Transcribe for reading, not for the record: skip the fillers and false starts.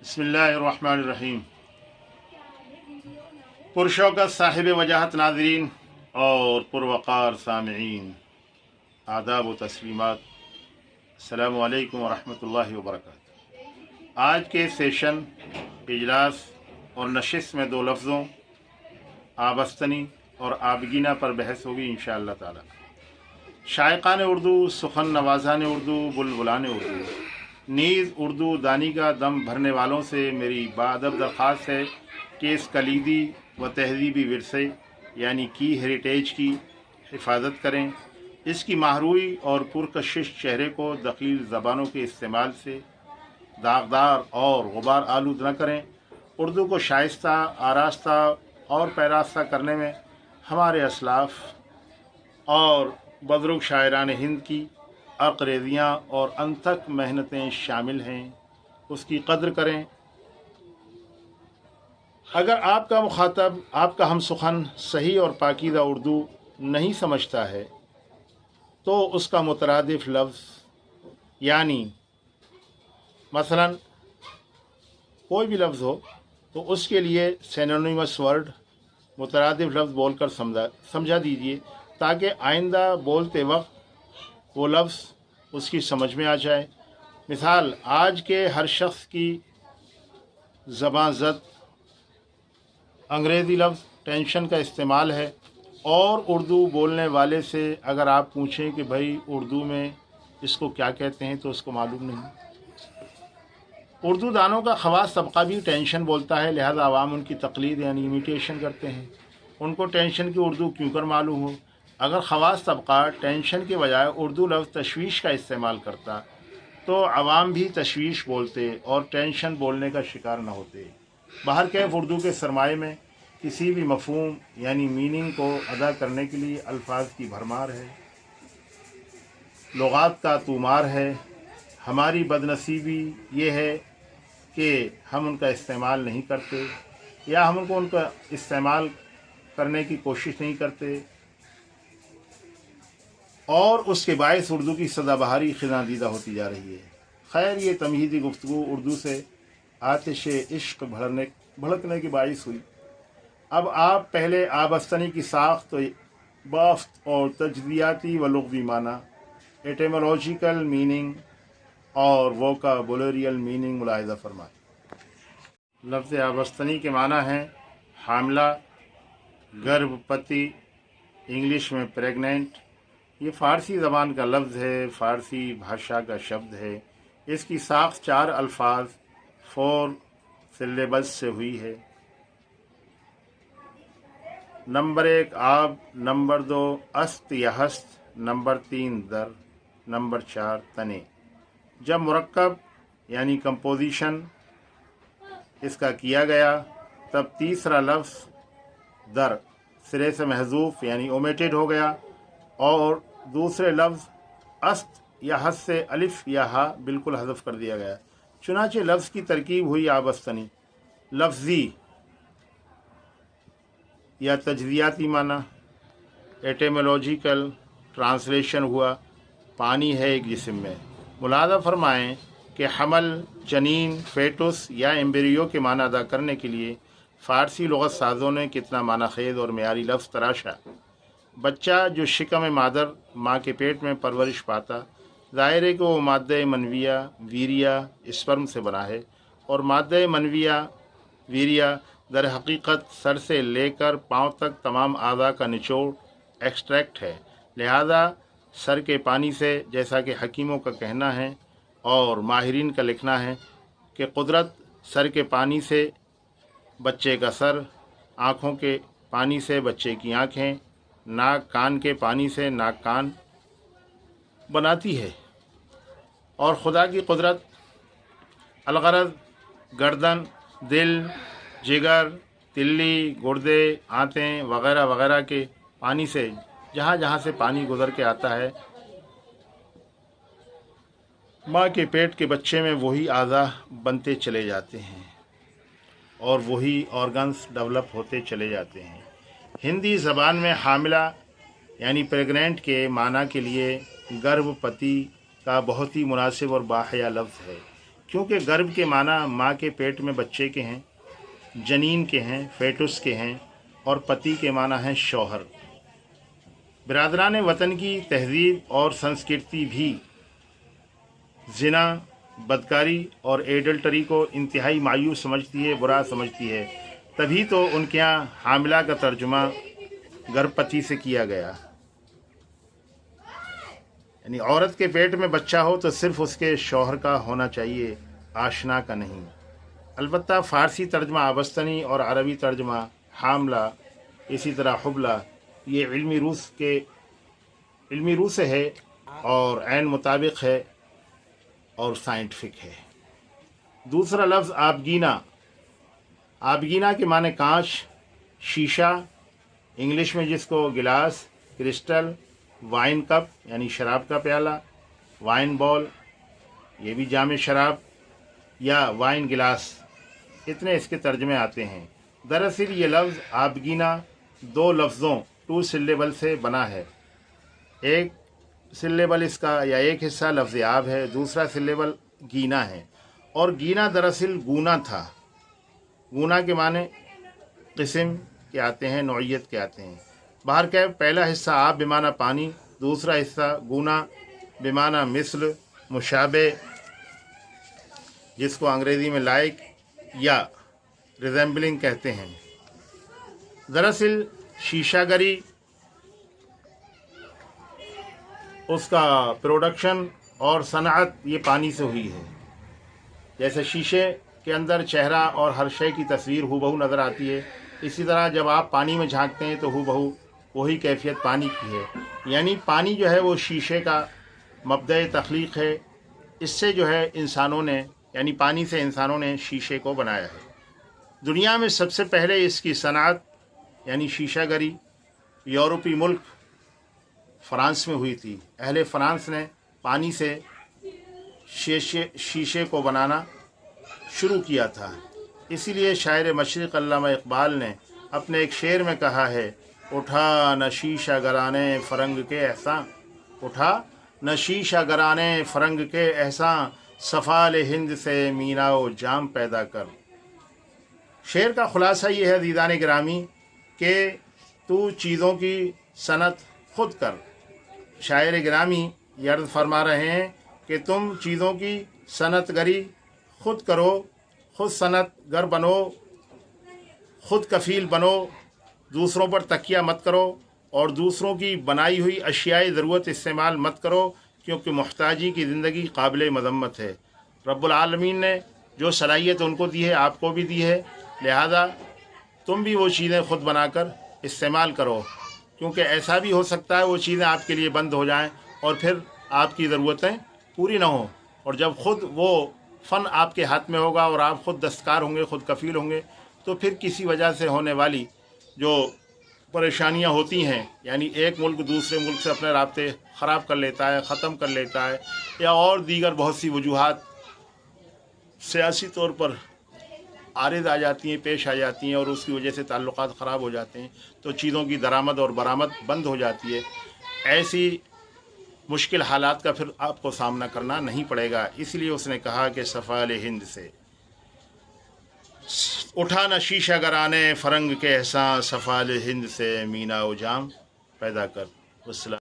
बिस्मिल्लाहिर्रहमानिर्रहीम। पुरशौकत साहिब वजाहत नाज़रीन और पुरवक़ार सामिईन, आदाब व तस्लीमात, अस्सलामु अलैकुम व रहमतुल्लाहि व बरकातुहू। आज के सेशन, इजलास और नशिस्त में दो लफ्ज़ों आबस्तनी और आबगीना पर बहस होगी इंशाअल्लाह ताला। शायकान उर्दू, सुखन नवाज़ान उर्दू, बुलबुलान उर्दू, नीज़ उर्दू दानी का दम भरने वालों से मेरी बाअदब दरख्वास्त है कि इस कलीदी व तहज़ीबी विरसे यानी की हेरिटेज की हिफाजत करें। इसकी माहरूई और पुरकशिश चेहरे को दखील ज़बानों के इस्तेमाल से दागदार और गुबार आलूद न करें। उर्दू को शाइस्ता, आरास्ता और पैरास्ता करने में हमारे असलाफ़ और बुज़ुर्ग शायरान हिंद की अक़रेज़ियाँ और अनथक मेहनतें शामिल हैं, उसकी कद्र करें। अगर आपका मुखातब, आपका हम सुखन सही और पाकीज़ा उर्दू नहीं समझता है तो उसका मुतरादिफ लफ्ज़ यानी मसलन कोई भी लफ्ज़ हो तो उसके लिए सिनोनिमस वर्ड मुतरादिफ लफ्ज़ बोलकर समझा दीजिए, ताकि आइंदा बोलते वक्त वो लफ्ज़ उसकी समझ में आ जाए। मिसाल, आज के हर शख्स की ज़बां ज़द अंग्रेज़ी लफ्ज़ टेंशन का इस्तेमाल है, और उर्दू बोलने वाले से अगर आप पूछें कि भाई उर्दू में इसको क्या कहते हैं तो उसको मालूम नहीं। उर्दू दानों का ख़वास तबका भी टेंशन बोलता है, लिहाजा आवाम उनकी तक़लीद यानी इमिटेशन करते हैं। उनको टेंशन की उर्दू क्यों कर मालूम हो। अगर ख़वास तबका टेंशन के बजाय उर्दू लफ्ज़ तशवीश का इस्तेमाल करता तो आवाम भी तशवीश बोलते और टेंशन बोलने का शिकार न होते। बाहर कैफ उर्दू के सरमाए में किसी भी मफ़हूम यानी मीनिंग को अदा करने के लिए अल्फाज की भरमार है, लुगात का तूमार है। हमारी बदनसीबी ये है कि हम उनका इस्तेमाल नहीं करते या हम उनका इस्तेमाल करने की कोशिश नहीं करते, और उसके बायस उर्दू की सदाबहारी खिज़ांदीदा होती जा रही है। खैर, ये तमहीदी गुफ्तगू उर्दू से आतिश इश्क भड़कने की बाइस हुई। अब आप पहले आबस्तनी की साख्त, बाफ्त और तजदियाती व लुग़वी माना, एटिमोलॉजिकल मीनिंग और वोकाबुलरियल मीनिंग मुलाहिज़ा फरमाएं। लफ्ज़ आबस्तनी के माना है हामला, गर्भवती, इंग्लिश में प्रेग्नेंट। ये फ़ारसी ज़बान का लफ्ज़ है, फ़ारसी भाषा का शब्द है। इसकी साख्त 4 अल्फाज 4 सिलेबस से हुई है। नंबर 1 आब, नंबर 2 अस्त या हस्त, नंबर 3 दर, नंबर 4 तने। जब मुरक्कब यानी कंपोजिशन इसका किया गया तब तीसरा लफ्ज़ दर सिरे से महजूफ यानी ओमेटेड हो गया, और दूसरे लफ्ज़ अस्त या हस से अलिफ या हा बिल्कुल हज़फ कर दिया गया। चुनाचे लफ्ज़ की तरकीब हुई आबस्तनी। लफ्ज़ी या तजदियाती माना, एटिमोलॉजिकल ट्रांसलेशन हुआ पानी है एक जिस्म में। मुलाहज़ा फरमाएँ कि हमल, जनीन, फेटुस या एम्ब्रियो के माना अदा करने के लिए फ़ारसी लुग़त साज़ों ने कितना माना खेज़ और मेयारी लफ्ज़ तराशा। बच्चा जो शिकम मादर माँ के पेट में परवरिश पाता, ज़ाहिर है कि वो माद्दे मनविया वीरिया स्पर्म से बना है, और माद्दे मनविया वीरिया दर हकीकत सर से लेकर पाँव तक तमाम आज़ा का निचोड़ एक्सट्रैक्ट है। लिहाजा सर के पानी से, जैसा कि हकीमों का कहना है और माहिरीन का लिखना है कि कुदरत सर के पानी से बच्चे का सर, आँखों के पानी से बच्चे की आँखें, नाक कान के पानी से नाक कान बनाती है, और खुदा की कुदरत अलगरज गर्दन, दिल, जिगर, तिल्ली, गुर्दे, आंतें वगैरह वगैरह के पानी से जहाँ जहाँ से पानी गुजर के आता है, माँ के पेट के बच्चे में वही आज़ा बनते चले जाते हैं और वही ऑर्गन्स डेवलप होते चले जाते हैं। हिंदी ज़बान में हामिला यानी प्रेग्नेंट के माना के लिए गर्भवती का बहुत ही मुनासिब और बाहया लफ्ज़ है। क्योंकि गर्भ के माना माँ के पेट में बच्चे के हैं, जनीन के हैं, फेटुस के हैं, और पति के माना है शौहर। बिरादरान वतन की तहजीब और संस्कृति भी जिना, बदकारी और एडल्टरी को इंतहाई मायूस समझती है, बुरा समझती है। तभी तो उनके यहाँ हामिला का तर्जुमा गर्भवती से किया गया। यानी औरत के पेट में बच्चा हो तो सिर्फ उसके शौहर का होना चाहिए, आशना का नहीं। अलबत्ता फ़ारसी तर्जमा आबस्तनी और अरबी तर्जमा हामला, इसी तरह हुबला, ये इल्मी रूह से है और ऐन मुताबिक है और साइंटिफिक है। दूसरा लफ्ज़ आबगीना। आबगीना के माने कांच, शीशा, इंग्लिश में जिसको गिलास, क्रिस्टल, वाइन कप यानी शराब का प्याला, वाइन बॉल ये भी जाम शराब, या वाइन गिलास, इतने इसके तर्जमे आते हैं। दरअसल ये लफ्ज़ आबगीना दो लफ्ज़ों 2 सिलेबल से बना है। एक सिलेबल इसका या एक हिस्सा लफ्ज़ आब है, दूसरा सिलेबल गीना है। और गीना दरअसल गूना था। गूना के माने किस्म के आते हैं, नौइयत के आते हैं। बाहर का पहला हिस्सा आब बेमाना पानी, दूसरा हिस्सा गूना बेमाना मिसल, मुशाबे, जिसको अंग्रेज़ी में लाइक या रिजेंबलिंग कहते हैं। दरअसल शीशागरी, उसका प्रोडक्शन और सनाअत ये पानी से हुई है। जैसे शीशे के अंदर चेहरा और हर शय की तस्वीर हूबहू नज़र आती है, इसी तरह जब आप पानी में झांकते हैं तो हूबहू वही कैफियत पानी की है। यानी पानी जो है वो शीशे का मबदा तख्लीक है। इससे जो है इंसानों ने, यानी पानी से इंसानों ने शीशे को बनाया है। दुनिया में सबसे पहले इसकी सनाअत यानी शीशागरी यूरोपी मुल्क फ़्रांस में हुई थी। अहले फ़्रांस ने पानी से शीशे को बनाना शुरू किया था। इसीलिए शायर मशरिक़ अल्लामा इक़बाल ने अपने एक शेर में कहा है, उठा न शीशा गराने फ़रंग के एहसां, उठा न शीशा गराने फ़रंग के एहसां, सफ़ाल हिंद से मीना व जाम पैदा कर। शेर का ख़ुलासा ये है दीदान गिरामी कि तू चीज़ों की सनत खुद कर। शायर गिरामी ये अर्ज़ फरमा रहे हैं कि तुम चीज़ों की सनत गरी खुद करो, खुद सनत गर बनो, खुद कफ़ील बनो, दूसरों पर तकिया मत करो और दूसरों की बनाई हुई अशियाए ज़रूरत इस्तेमाल मत करो, क्योंकि मुहताजी की ज़िंदगी काबिल मज़म्मत है। रब्बुल आलमीन ने जो सलाहियत उनको दी है आपको भी दी है, लिहाजा तुम भी वो चीज़ें ख़ुद बनाकर इस्तेमाल करो, क्योंकि ऐसा भी हो सकता है वो चीज़ें आपके लिए बंद हो जाएं और फिर आपकी ज़रूरतें पूरी ना हों। और जब ख़ुद वो फ़न आपके हाथ में होगा और आप ख़ुद दस्तकार होंगे, ख़ुद कफ़ील होंगे, तो फिर किसी वजह से होने वाली जो परेशानियां होती हैं, यानी एक मुल्क दूसरे मुल्क से अपने राब्ते ख़राब कर लेता है, ख़त्म कर लेता है, या और दीगर बहुत सी वजूहात सियासी तौर पर आरिद आ जाती हैं, पेश आ जाती हैं और उसकी वजह से ताल्लुकात ख़राब हो जाते हैं, तो चीज़ों की दरामद और बरामद बंद हो जाती है। ऐसी मुश्किल हालात का फिर आपको सामना करना नहीं पड़ेगा। इसलिए उसने कहा कि सफ़ाल हिंद से उठा न शीशा गराने फ़रंग के एहसां, सफ़ाल हिंद से मीना व जाम पैदा कर।